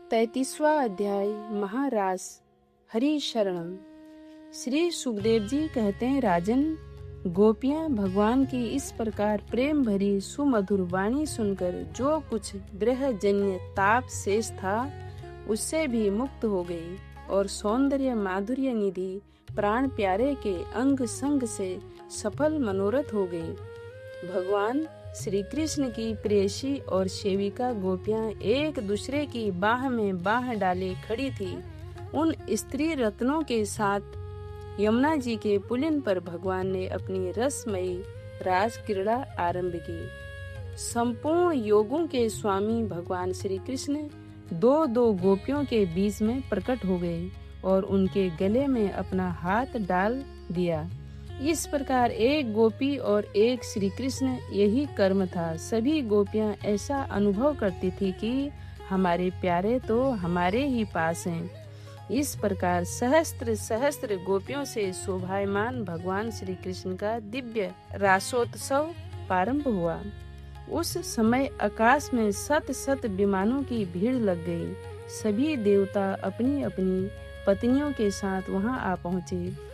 33वां अध्याय महारास हरि शरणम। श्री सुखदेव जी कहते हैं, राजन, गोपियां भगवान की इस प्रकार प्रेम भरी सुमधुर वाणी सुनकर जो कुछ विरहजन्य ताप शेष था उससे भी मुक्त हो गई और सौंदर्य माधुर्य निधि प्राण प्यारे के अंग संग से सफल मनोरथ हो गई। भगवान श्री कृष्ण की प्रेयसी और सेविका गोपियां एक दूसरे की बाह में बाह डाले खड़ी थी। उन स्त्री रत्नों के साथ यमुना जी के पुलिन पर भगवान ने अपनी रसमयी रास क्रीड़ा आरंभ की। संपूर्ण योगों के स्वामी भगवान श्री कृष्ण दो दो गोपियों के बीच में प्रकट हो गए और उनके गले में अपना हाथ डाल दिया। इस प्रकार एक गोपी और एक श्री कृष्ण यही कर्म था। सभी गोपियां ऐसा अनुभव करती थी कि हमारे प्यारे तो हमारे ही पास हैं। इस प्रकार सहस्त्र सहस्त्र गोपियों से शोभायमान भगवान श्री कृष्ण का दिव्य रासोत्सव प्रारंभ हुआ। उस समय आकाश में सत सत विमानों की भीड़ लग गई। सभी देवता अपनी अपनी पत्नियों के साथ वहां आ पहुंचे।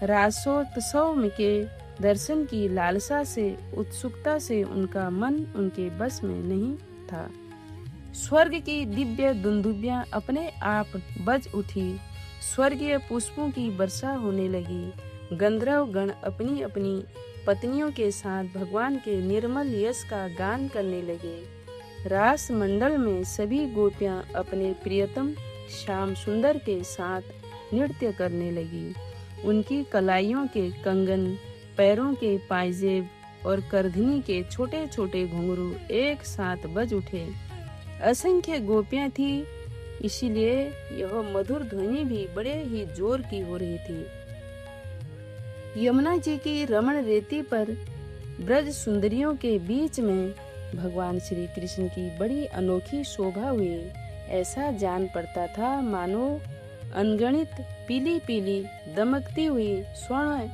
रासोत्सव के दर्शन की लालसा से उत्सुकता से उनका मन उनके बस में नहीं था। स्वर्ग की दिव्य दुंदुभियां अपने आप बज उठी। स्वर्गीय पुष्पों की वर्षा होने लगी। गंधर्व गण अपनी अपनी पत्नियों के साथ भगवान के निर्मल यश का गान करने लगे। रास मंडल में सभी गोपियां अपने प्रियतम श्याम सुंदर के साथ नृत्य करने लगी। उनकी कलाइयों के कंगन, पैरों के पायजेब और करधनी के छोटे छोटे घुंघरू एक साथ बज उठे। असंख्य गोपियां थी, इसीलिए यह मधुर ध्वनि भी बड़े ही जोर की हो रही थी। यमुना जी की रमण रेती पर ब्रज सुंदरियों के बीच में भगवान श्री कृष्ण की बड़ी अनोखी शोभा हुई। ऐसा जान पड़ता था मानो अनगणित पीली पीली दमकती हुई स्वर्ण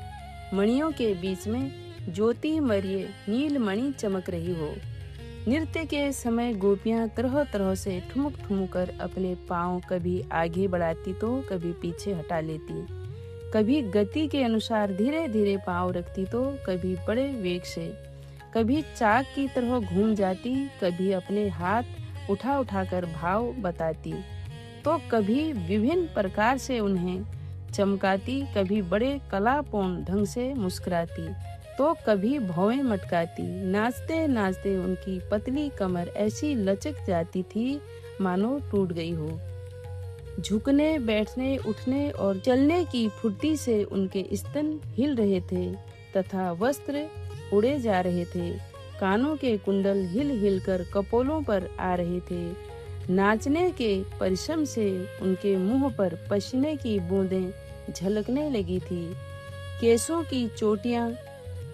मणियों के बीच में ज्योतिमय नीलमणि चमक रही हो। नृत्य के समय गोपियां तरह तरह से ठुमक ठुमक कर अपने पांव कभी आगे बढ़ाती तो कभी पीछे हटा लेती, कभी गति के अनुसार धीरे धीरे पांव रखती तो कभी बड़े वेग से, कभी चाक की तरह घूम जाती, कभी अपने हाथ उठा उठाकर भाव बताती तो कभी विभिन्न प्रकार से उन्हें चमकाती, कभी बड़े कलापूर्ण ढंग से मुस्कुराती तो कभी भौवें मटकाती। नाचते नाचते उनकी पतली कमर ऐसी लचक जाती थी मानो टूट गई हो। झुकने, बैठने, उठने और चलने की फुर्ती से उनके स्तन हिल रहे थे तथा वस्त्र उड़े जा रहे थे। कानों के कुंडल हिल हिल कर कपोलों पर आ रहे थे। नाचने के परिश्रम से उनके मुंह पर पसीने की बूंदें झलकने लगी थी। केसों की चोटियां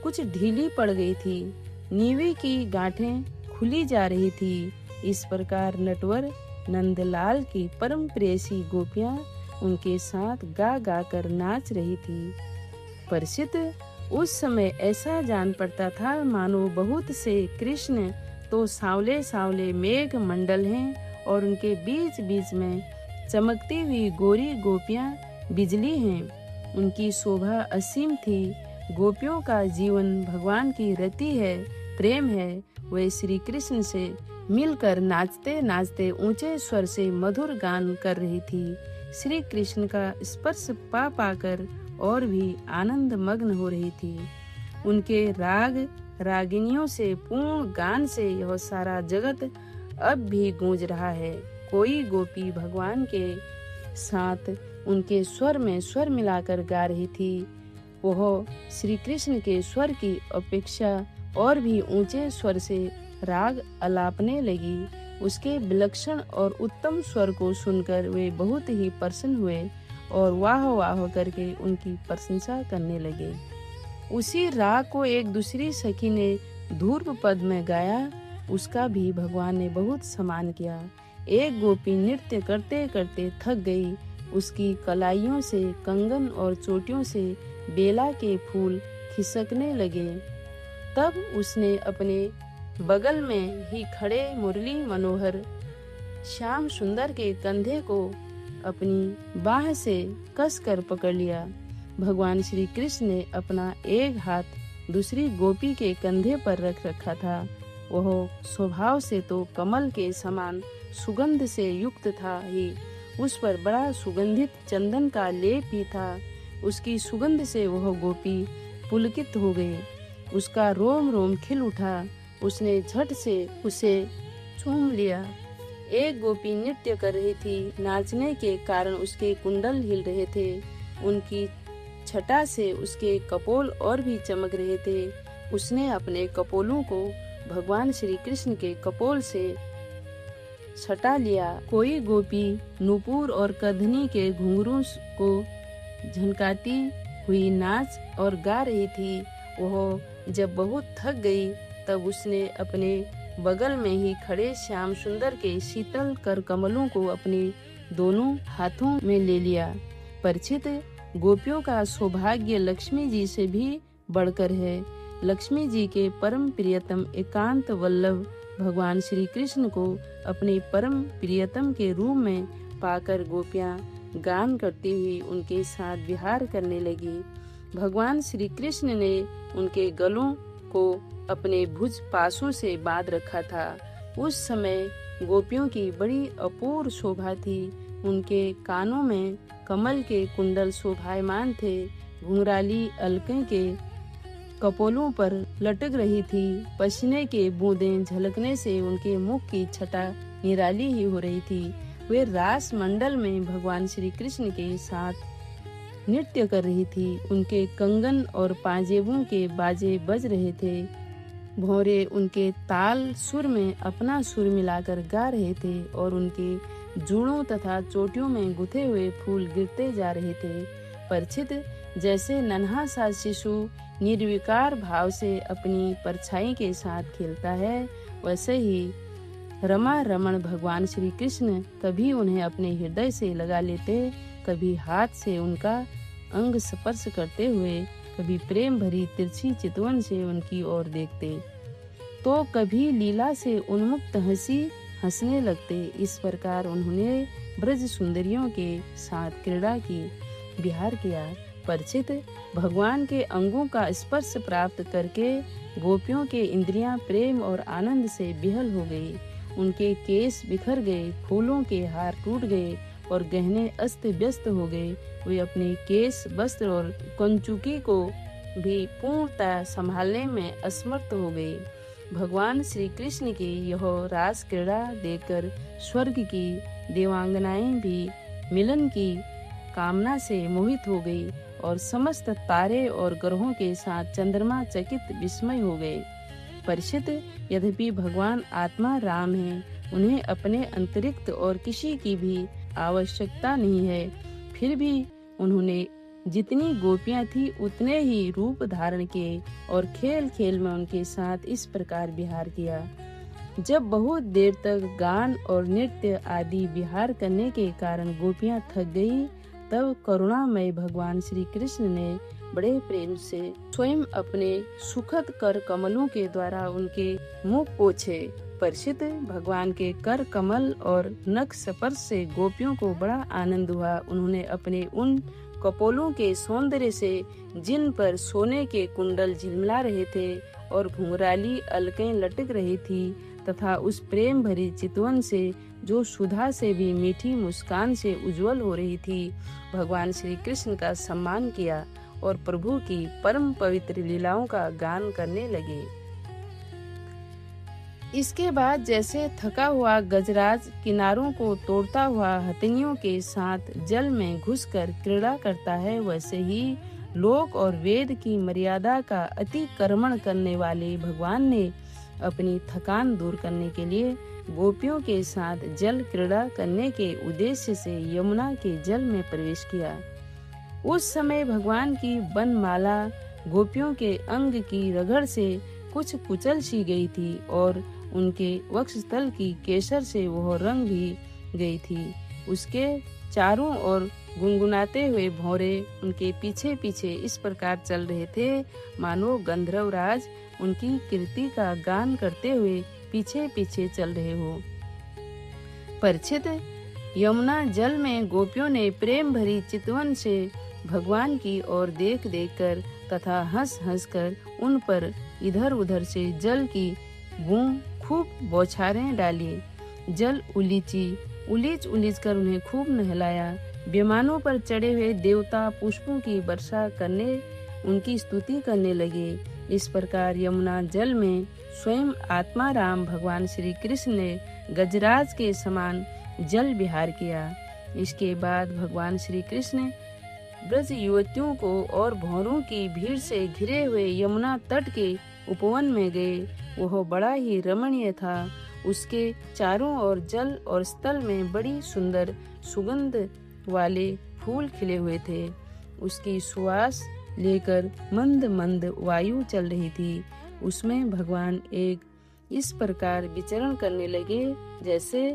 कुछ ढीली पड़ गई थी। नीवी की गांठें खुली जा रही थी। इस प्रकार नटवर नंदलाल की परम प्रेयसी गोपियां उनके साथ गा गा कर नाच रही थी। परिचित उस समय ऐसा जान पड़ता था मानो बहुत से कृष्ण तो सांवले सांवले मेघ मंडल हैं और उनके बीच बीच में चमकती हुई गोरी गोपियां बिजली हैं। उनकी शोभा असीम थी। गोपियों का जीवन भगवान की रति है, प्रेम है। वे श्री कृष्ण से मिलकर नाचते नाचते ऊंचे स्वर से मधुर गान कर रही थी। श्री कृष्ण का स्पर्श पा पाकर और भी आनंद मग्न हो रही थी। उनके राग रागिनियों से पूर्ण गान से यह सारा जगत अब भी गूंज रहा है। कोई गोपी भगवान के साथ उनके स्वर में स्वर मिलाकर गा रही थी। वह श्री कृष्ण के स्वर की अपेक्षा और भी ऊंचे स्वर से राग अलापने लगी। उसके विलक्षण और उत्तम स्वर को सुनकर वे बहुत ही प्रसन्न हुए और वाह वाह करके उनकी प्रशंसा करने लगे। उसी राग को एक दूसरी सखी ने धूर्व पद में गाया, उसका भी भगवान ने बहुत सम्मान किया। एक गोपी नृत्य करते करते थक गई। उसकी कलाइयों से, कंगन और चोटियों से बेला के फूल खिसकने लगे। तब उसने अपने बगल में ही खड़े मुरली मनोहर श्याम सुंदर के कंधे को अपनी बाह से कसकर पकड़ लिया। भगवान श्री कृष्ण ने अपना एक हाथ दूसरी गोपी के कंधे पर रख रखा था। वह स्वभाव से तो कमल के समान सुगंध से युक्त था ही, उस पर बड़ा सुगंधित चंदन का लेप भी था। उसकी सुगंध से वह गोपी पुलकित हो गई, उसका रोम रोम खिल उठा। उसने झट से उसे चूम लिया। एक गोपी नृत्य कर रही थी, नाचने के कारण उसके कुंडल हिल रहे थे। उनकी छटा से उसके कपोल और भी चमक रहे थे। उसने अपने कपोलों को भगवान श्री कृष्ण के कपोल से सटा लिया। कोई गोपी नूपुर और कधनी के घुंघरू को झनकाती हुई नाच और गा रही थी। वह जब बहुत थक गई तब उसने अपने बगल में ही खड़े श्याम सुंदर के शीतल कर कमलों को अपने दोनों हाथों में ले लिया। परीक्षित, गोपियों का सौभाग्य लक्ष्मी जी से भी बढ़कर है। लक्ष्मी जी के परम प्रियतम एकांत वल्लभ भगवान श्री कृष्ण को अपने परम प्रियतम के रूप में पाकर गोपियां गान करती हुई उनके साथ विहार करने लगी। भगवान श्री कृष्ण ने उनके गलों को अपने भुज पासों से बांध रखा था। उस समय गोपियों की बड़ी अपूर्व शोभा थी। उनके कानों में कमल के कुंडल शोभायमान थे। घुंघराली अलके के कपोलों पर लटक रही थी। पसीने के बूंदें झलकने से उनके मुख की छटा निराली ही हो रही थी। वे रास मंडल में भगवान श्री कृष्ण के साथ नृत्य कर रही थी। उनके कंगन और पाजेबों के बाजे बज रहे थे। भौरे उनके ताल सुर में अपना सुर मिलाकर गा रहे थे और उनके जूड़ों तथा चोटियों में गुथे हुए फूल गिरते जा रहे थे। परीक्षित, जैसे नन्हा सा शिशु निर्विकार भाव से अपनी परछाई के साथ खेलता है, वैसे ही रमा रमण भगवान श्री कृष्ण कभी उन्हें अपने हृदय से लगा लेते, कभी हाथ से उनका अंग स्पर्श करते हुए, कभी प्रेम भरी तिरछी चितवन से उनकी ओर देखते, तो कभी लीला से उन्मुक्त हंसी हंसने लगते। इस प्रकार उन्होंने ब्रज सुंदरियों के साथ क्रीड़ा की, विहार किया। परीक्षित, भगवान के अंगों का स्पर्श प्राप्त करके गोपियों के इंद्रियां प्रेम और आनंद से विहल हो गई। उनके केस बिखर गए, फूलों के हार टूट गए और गहने अस्त व्यस्त हो गए। वे अपने केस, वस्त्र और कंचुकी को भी पूर्णतः संभालने में असमर्थ हो गए। भगवान श्री कृष्ण की यह रास क्रीड़ा देखकर स्वर्ग की देवांगनाएं भी मिलन की कामना से मोहित हो गई और समस्त तारे और ग्रहों के साथ चंद्रमा चकित विस्मय हो गए। परीक्षित, यद्यपि भगवान आत्मा राम है, उन्हें अपने अतिरिक्त और किसी की भी आवश्यकता नहीं है, फिर भी उन्होंने जितनी गोपियां थी उतने ही रूप धारण किए और खेल खेल में उनके साथ इस प्रकार विहार किया। जब बहुत देर तक गान और नृत्य आदि विहार करने के कारण गोपियां थक गई, तब करुणामय भगवान श्री कृष्ण ने बड़े प्रेम से स्वयं अपने सुखद कर कमलों के द्वारा उनके मुख पोछे। परीक्षित, भगवान के कर कमल और नख स्पर्श से गोपियों को बड़ा आनंद हुआ। उन्होंने अपने उन कपोलों के सौंदर्य से, जिन पर सोने के कुंडल झिलमिला रहे थे और घुंघराली अलकें लटक रही थी, तथा उस प्रेम भरी चितवन से, जो सुधा से भी मीठी मुस्कान से उज्जवल हो रही थी, भगवान श्री कृष्ण का सम्मान किया और प्रभु की परम पवित्र लीलाओं का गान करने लगे। इसके बाद जैसे थका हुआ गजराज किनारों को तोड़ता हुआ हथिनियों के साथ जल में घुसकर क्रीड़ा करता है, वैसे ही लोक और वेद की मर्यादा का अतिक्रमण करने वाले भगवान ने अपनी थकान दूर करने के लिए गोपियों के साथ जल क्रीड़ा करने के उद्देश्य से यमुना के जल में प्रवेश किया। उस समय भगवान की वनमाला गोपियों के अंग की रगड़ से कुछ कुचल सी गई थी और उनके वक्षस्थल की केसर से वह रंग भी गई थी। उसके चारों ओर गुनगुनाते हुए भौरे उनके पीछे पीछे इस प्रकार चल रहे थे, मानो गंधर्वराज उनकी कीर्ति का गान करते हुए पीछे पीछे चल रहे हो। परीक्षित, यमुना जल में गोपियों ने प्रेम भरी चितवन से भगवान की ओर देख देख कर तथा हंस हंस कर उन पर इधर उधर से जल की बूंद खूब बौछारें डाली। जल उलीच उलीच कर उन्हें खूब नहलाया। विमानों पर चढ़े हुए देवता पुष्पों की वर्षा करने उनकी स्तुति करने लगे। इस प्रकार यमुना जल में स्वयं आत्मा राम भगवान श्री कृष्ण ने गजराज के समान जल विहार किया। इसके बाद भगवान श्री कृष्ण ब्रज युवतियों को और भौरों की भीड़ से घिरे हुए यमुना तट के उपवन में गए। वह बड़ा ही रमणीय था। उसके चारों ओर जल और स्थल में बड़ी सुंदर सुगंध वाले फूल खिले हुए थे। उसकी सुवास लेकर मंद मंद वायु चल रही थी। उसमें भगवान एक इस प्रकार विचरण करने लगे जैसे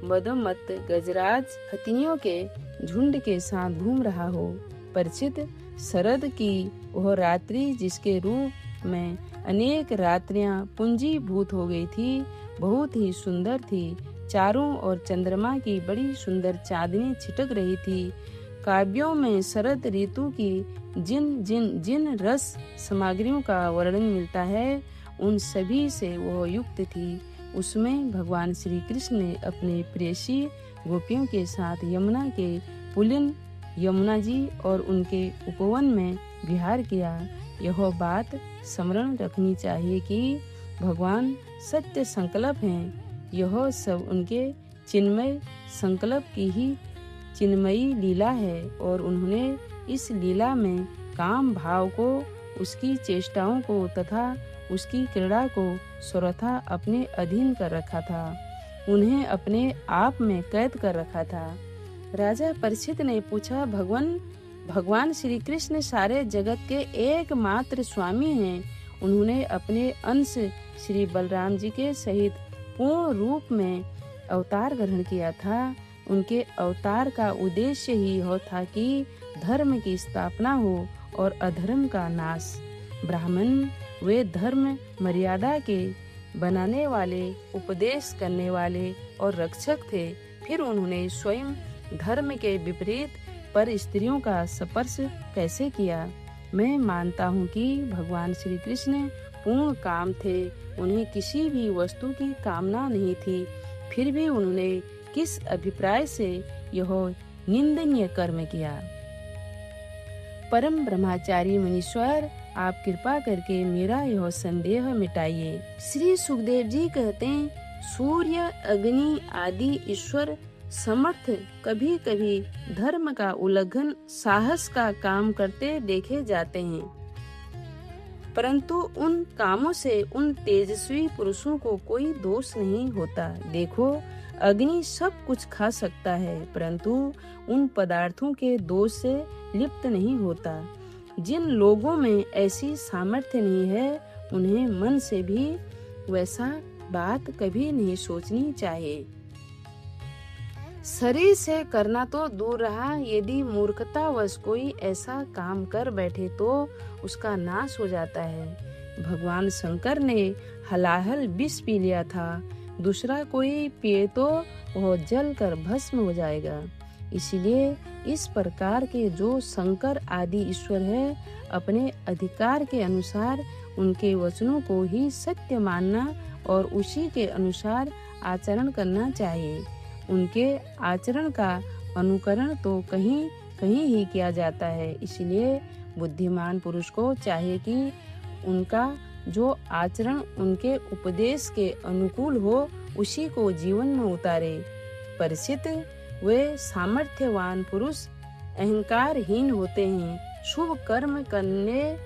मदोमत्त गजराज हाथियों के झुंड के साथ घूम रहा हो। परिचित, शरद की वह रात्रि जिसके रूप में अनेक रात्रियां पूंजीभूत हो गई थी, बहुत ही सुंदर थी। चारों ओर चंद्रमा की बड़ी सुंदर चांदनी छिटक रही थी। काव्यों में शरद ऋतु की जिन रस सामग्रियों का वर्णन मिलता है, उन सभी से वह युक्त थी। उसमें भगवान श्री कृष्ण ने अपने प्रेयसी गोपियों के साथ यमुना के पुलिन यमुना जी और उनके उपवन में विहार किया। यह बात स्मरण रखनी चाहिए कि भगवान सत्य संकल्प हैं। यह सब उनके चिन्मय संकल्प की ही चिन्मयी लीला है और उन्होंने इस लीला में काम भाव को, उसकी चेष्टाओं को तथा उसकी क्रीड़ा को सर्वथा अपने अधीन कर रखा था। उन्हें अपने आप में कैद कर रखा था। राजा परीक्षित ने पूछा, भगवान श्री कृष्ण सारे जगत के एकमात्र स्वामी हैं। उन्होंने अपने अंश श्री बलराम जी के सहित पूर्ण रूप में अवतार ग्रहण किया था। उनके अवतार का उद्देश्य ही यह था कि धर्म की स्थापना हो और अधर्म का नाश। ब्राह्मण वे धर्म मर्यादा के बनाने वाले, उपदेश करने वाले और रक्षक थे। फिर उन्होंने स्वयं धर्म के विपरीत पर स्त्रियों का स्पर्श कैसे किया? मैं मानता हूँ कि भगवान श्री कृष्ण पूर्ण काम थे। उन्हें किसी भी वस्तु की कामना नहीं थी। फिर भी उन्होंने किस अभिप्राय से यह निंदनीय कर्म किया? परम ब्रह्मचारी मुनीश्वर, आप कृपा करके मेरा यह संदेह मिटाइए। श्री सुखदेव जी कहते हैं, सूर्य, अग्नि आदि ईश्वर समर्थ कभी कभी धर्म का उल्लंघन, साहस का काम करते देखे जाते हैं, परंतु उन कामों से उन तेजस्वी पुरुषों को कोई दोष नहीं होता। देखो, अग्नि सब कुछ खा सकता है, परंतु उन पदार्थों के दोष से लिप्त नहीं होता। जिन लोगों में ऐसी सामर्थ्य नहीं है, उन्हें मन से भी वैसा बात कभी नहीं सोचनी चाहिए। शरीर से करना तो दूर रहा, यदि मूर्खतावश कोई ऐसा काम कर बैठे तो उसका नाश हो जाता है। भगवान शंकर ने हलाहल विष पी लिया था, दूसरा कोई पिए तो वह जल कर भस्म हो जाएगा। इसलिए इस प्रकार के जो शंकर आदि ईश्वर है, अपने अधिकार के अनुसार उनके वचनों को ही सत्य मानना और उसी के अनुसार आचरण करना चाहिए। उनके आचरण का अनुकरण तो कहीं कहीं ही किया जाता है। इसलिए बुद्धिमान पुरुष को चाहिए कि उनका जो आचरण उनके उपदेश के अनुकूल हो, उसी को जीवन में उतारे। परिचित, वे सामर्थ्यवान पुरुष अहंकारहीन होते हैं। शुभ कर्म करने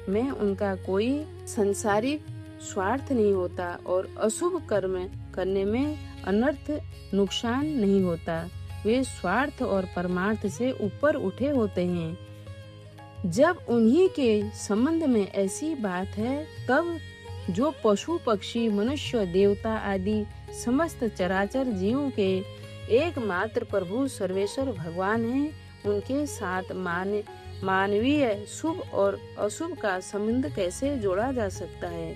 में उनका कोई संसारिक स्वार्थ नहीं होता और अशुभ कर्म करने में अनर्थ नुकसान नहीं होता। वे स्वार्थ और परमार्थ से ऊपर उठे होते हैं। जब उन्हीं के संबंध में ऐसी बात है, तब जो पशु पक्षी मनुष्य देवता आदि समस्त चराचर जीवों के एकमात्र प्रभु सर्वेश्वर भगवान हैं, उनके साथ मानवीय शुभ और अशुभ का संबंध कैसे जोड़ा जा सकता है?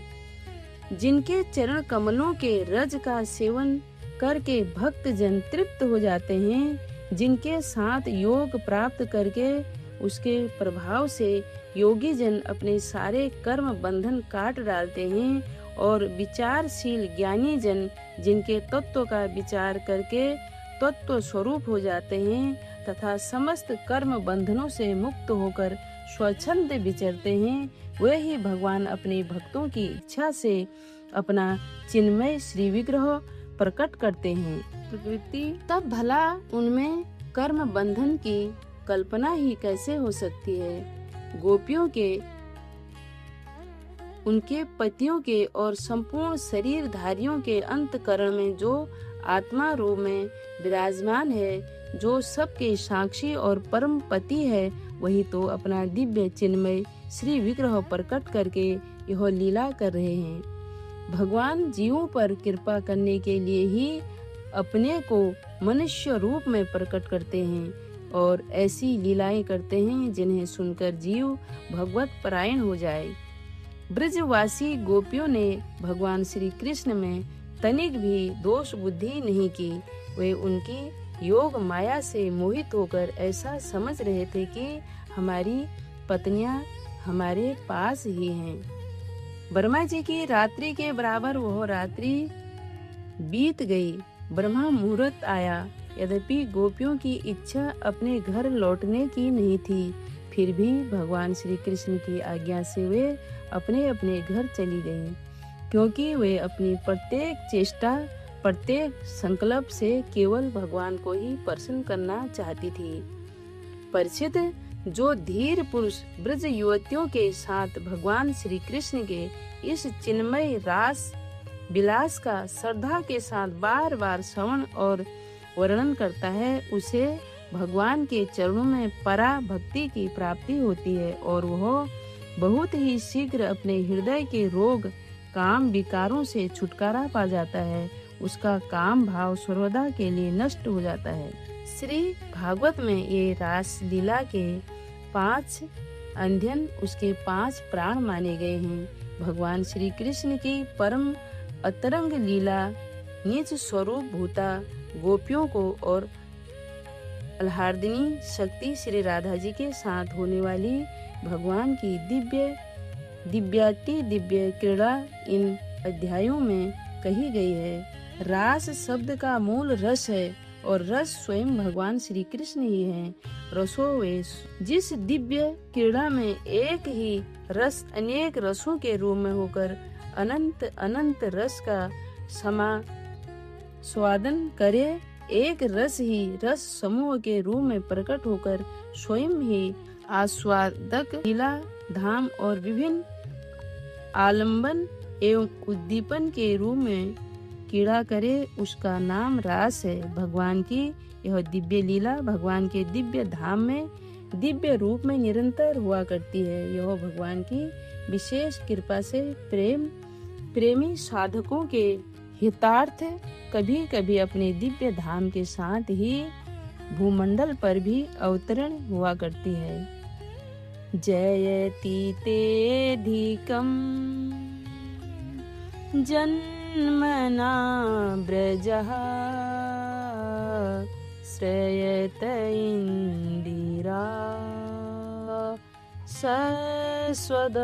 जिनके चरण कमलों के रज का सेवन करके भक्त जन तृप्त हो जाते हैं, जिनके साथ योग प्राप्त करके उसके प्रभाव से योगी जन अपने सारे कर्म बंधन काट डालते हैं और विचारशील ज्ञानी जन जिनके तत्व का विचार करके तत्व स्वरूप हो जाते हैं तथा समस्त कर्म बंधनों से मुक्त होकर स्वच्छंद विचरते हैं, वे ही भगवान अपने भक्तों की इच्छा से अपना चिन्मय श्री विग्रह प्रकट करते हैं। प्रकृति तब भला उनमें कर्म बंधन की कल्पना ही कैसे हो सकती है। गोपियों के, उनके पतियों के और संपूर्ण शरीरधारियों के अंतकरण में जो आत्मा रूप में विराजमान है, जो सबके साक्षी और परम पति है, वही तो अपना दिव्य चिन्मय श्री विग्रह प्रकट करके यह लीला कर रहे हैं। भगवान जीवों पर कृपा करने के लिए ही अपने को मनुष्य रूप में प्रकट करते हैं और ऐसी लीलाएं करते हैं जिन्हें सुनकर जीव भगवत परायण हो जाए। ब्रजवासी गोपियों ने भगवान श्री कृष्ण में तनिक भी दोष बुद्धि नहीं की। वे उनकी योग माया से मोहित होकर ऐसा समझ रहे थे कि हमारी पत्नियां हमारे पास ही हैं। ब्रह्मा जी की रात्रि के बराबर वह रात्रि बीत गई। ब्रह्मा मुहूर्त आया। यद्यपि गोपियों की इच्छा अपने घर लौटने की नहीं थी, फिर भी भगवान श्री कृष्ण की आज्ञा से वे अपने अपने घर चली गईं, क्योंकि वे अपनी प्रत्येक चेष्टा, प्रत्येक संकल्प से केवल भगवान को ही प्रसन्न करना चाहती थी। परीक्षित, जो धीर पुरुष ब्रज युवतियों के साथ भगवान श्री कृष्ण के इस चिन्मय रास विलास का श्रद्धा के साथ बार बार श्रवण और वर्णन करता है, उसे भगवान के चरणों में परा भक्ति की प्राप्ति होती है और वह बहुत ही शीघ्र अपने हृदय के रोग, काम विकारों से छुटकारा पा जाता है। उसका काम भाव सर्वदा के लिए नष्ट हो जाता है। श्री भागवत में ये रास लीला के 5 अध्ययन, उसके 5 प्राण माने गए हैं। भगवान श्री कृष्ण की परम अतरंग लीला निज स्वरूप भूता गोपियों को और आह्लादिनी शक्ति श्री राधा जी के साथ होने वाली भगवान की दिव्याति दिव्य क्रीड़ा इन अध्यायों में कही गई है। रास शब्द का मूल रस है और रस स्वयं भगवान श्री कृष्ण ही है। रसोवेश, जिस दिव्य क्रीड़ा में एक ही रस अनेक रसों के रूप में होकर अनंत अनंत रस का स्वादन करे, एक रस ही रस समूह के रूप में प्रकट होकर स्वयं ही आस्वादक लीला धाम और विभिन्न आलंबन एवं उद्दीपन के रूप में क्रीड़ा करे, उसका नाम रास है। भगवान की यह दिव्य लीला भगवान के दिव्य धाम में दिव्य रूप में निरंतर हुआ करती है। यह भगवान की विशेष कृपा से प्रेमी साधकों के हितार्थ कभी कभी अपने दिव्य धाम के साथ ही भूमंडल पर भी अवतरण हुआ करती है। जयति तेधिकं जन्मना ब्रजः श्रयत इंदिरा सस्वदत्र